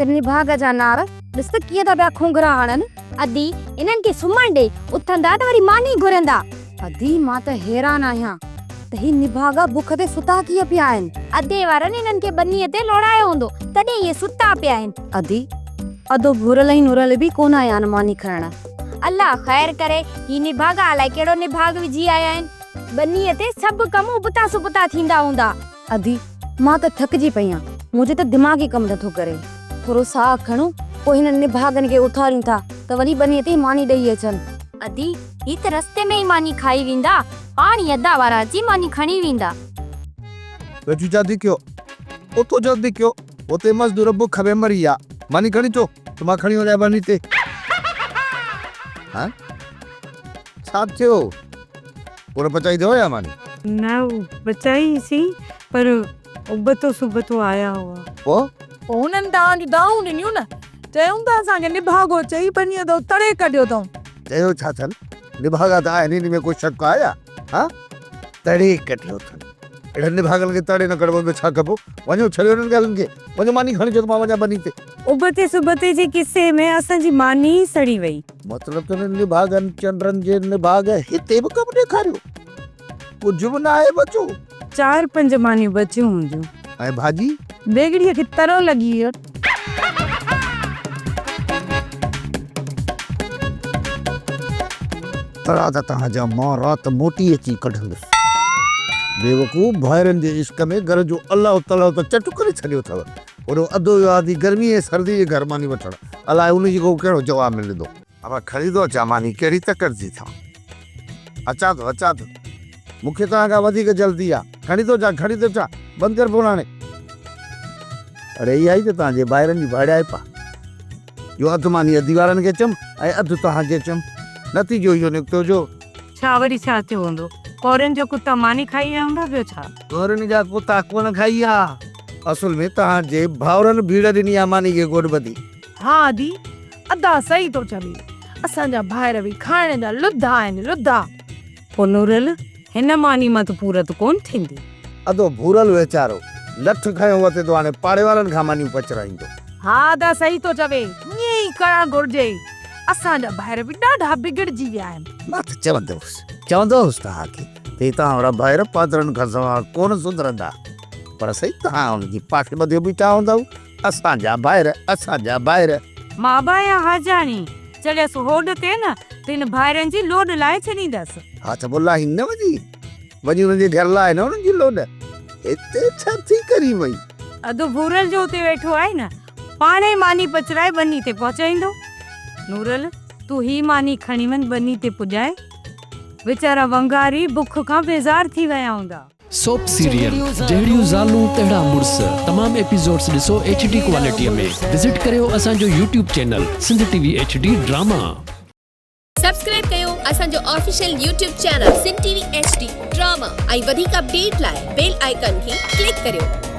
त निभाग जा नार ॾिस त कीअं था पिया खूंगरा हणनि। अदी इन्हनि खे सुम्हण ॾे, उथंदा त वरी मानी घुरंदा। अदी मां त हैरान आहियां त ही निभागा बुख ते सुता कीअं पिया आहिनि। अधे वारनि इन्हनि खे बनीअ ते लोड़ायो हूंदो, तॾहिं इहे सुता पिया आहिनि। अदी अदो भुरल ई नुरल बि कोन आया आहिनि मानी खणण। अल्लाह ख़ैर करे, ही निभागा अलाए कहिड़ो निभाग विझी आया आहिनि। बनीअ ते सभु कम उबता सुबता थींदा हूंदा। अदी मां त थकिजी पई आहियां, मुंहिंजो त दिमाग़ ई कमु नथो करे। थोरो साह खणो, पोइ हिननि निभागनि खे उथारियूं था त वरी बनीअ ते मानी ॾेई अचनि। अदी ही त रस्ते में ई मानी खाई वेंदा, पाणी अदा वारा अची मानी खणी वेंदा। वेठू जल्दी कयो, उतो जल्दी कयो, उते मजदूर बुख में मरी विया। मानी खणी तो मां खणी वञा बनी ते। हाँ छा थियो? पूरा पचाई दो या मानी? ना बचाई सी, पर उबतो सुबतो आया हुआ। पोइ हुननि तव्हांजी दाऊं ॾिनियूं न, चयूं था असांखे निभागो चई बनीअ तो तड़े कढियो अथऊं। चयो छा अथनि? निभागा त आहिनि, इन में कोई शक आया? हाँ तड़े कटियो अथनि। अहिड़नि निभागनि खे तड़े न कढिबो त छा कबो? वञो छॾियो हिननि ॻाल्हियुनि खे, वञो मानी खणी अचो त मां वञा बनी ते। उबते सुबते जे किस्से में असांजी मानी सड़ी वई। मतिलब त निभागनि चंडरनि जे निभाग हिते बि कमु ॾेखारियो, कुझु बि न आहे बचो। 4-5 मानियूं बचियूं हूंदियूं। ऐं भाॼी बेगड़ीअ खे तरो लॻी वियो। तड़ा त तव्हांजा मां राति मोटी अची कढंदुसि। बेवकूफ़ भाइरनि जे इश्क में घर जो अलाह ताला त चटु करे छॾियो अथव। ओड़ो अधो आदि गर्मी ऐं सर्दी जे घर मानी वठणु, अलाए उनजी को कहिड़ो जवाबु मिलंदो। अब ख़रीदो अचां मानी, कहिड़ी तकड़ि था। अचां थो मूंखे तव्हां खां वधीक जल्दी आहे। खणी थो अचां, बंदि कर फोन हाणे। अरे इहा ई त तव्हांजे ॿाहिरनि जी भाड़ाइपा। इहो अधु मानी अधी वारनि खे चयमि ऐं अधु तव्हांखे चयमि, नतीजो इहो निकितो जो। छा वरी छा थियो हूंदो? कोरनि जो कुता मानी खाई विया हूंदा, ॿियो छा? कोरनि जा कुता कोन खाई आहे, असुल में तव्हांजे भाउरनि भीड़ ॾिनी आहे मानी खे गोड़ ॿधी। हा दी अदा सही तो चवी, असांजा भाइर बि खाइण जा लुद्धा आहिनि, लुद्धा। पोइ नूरल हिन मानी मां त पूरत कोन थींदी। अदो भूरल वेचारो लठ खयो वते तो हाणे पाड़े वारनि खां मानियूं पचराईंदो। हा अदा सही तो चवे, ईअं ई करणु घुरिजे। असांजा भाइर बि ॾाढा बिगड़जी विया आहिनि। मां त चवंदोसि तव्हांखे ते तव्हां वारा भाइर पादरनि खां सवाइ कोन सुधरंदा, पर सही तव्हां हुनजी पाखे ॿधियो बीठा हूंदव। असांजा भाइर मां बाया हाजानी चलियसि होॾ ते न, तिन भाइरनि जी लोड लाए छॾींदसि। हा त बोला हिन वञी हुननि जे घर लाइ न हुननि जी लोड। हिते छा थी करी वई? अधु भूरल जो उते वेठो आहे न, पाणे मानी पचराए बनी ते पहुचाईंदो। नूरल तू ही मानी खणी वञ बनी ते पुॼाए। वीचारा वंगारी बुख खां बेज़ार थी विया हूंदा। सोप सीरियल जहिड़ियूं ज़ालूं तहिड़ा मुड़स तमाम एपिसोड्स ॾिसो HD क्वालिटीअ में। विजिट करियो असांजो YouTube channel Sindh TV HD drama. Subscribe कयो असांजो official YouTube channel Sindh TV HD drama ऐं वधीक अपडेट लाइ बेल आइकन खे क्लिक करियो।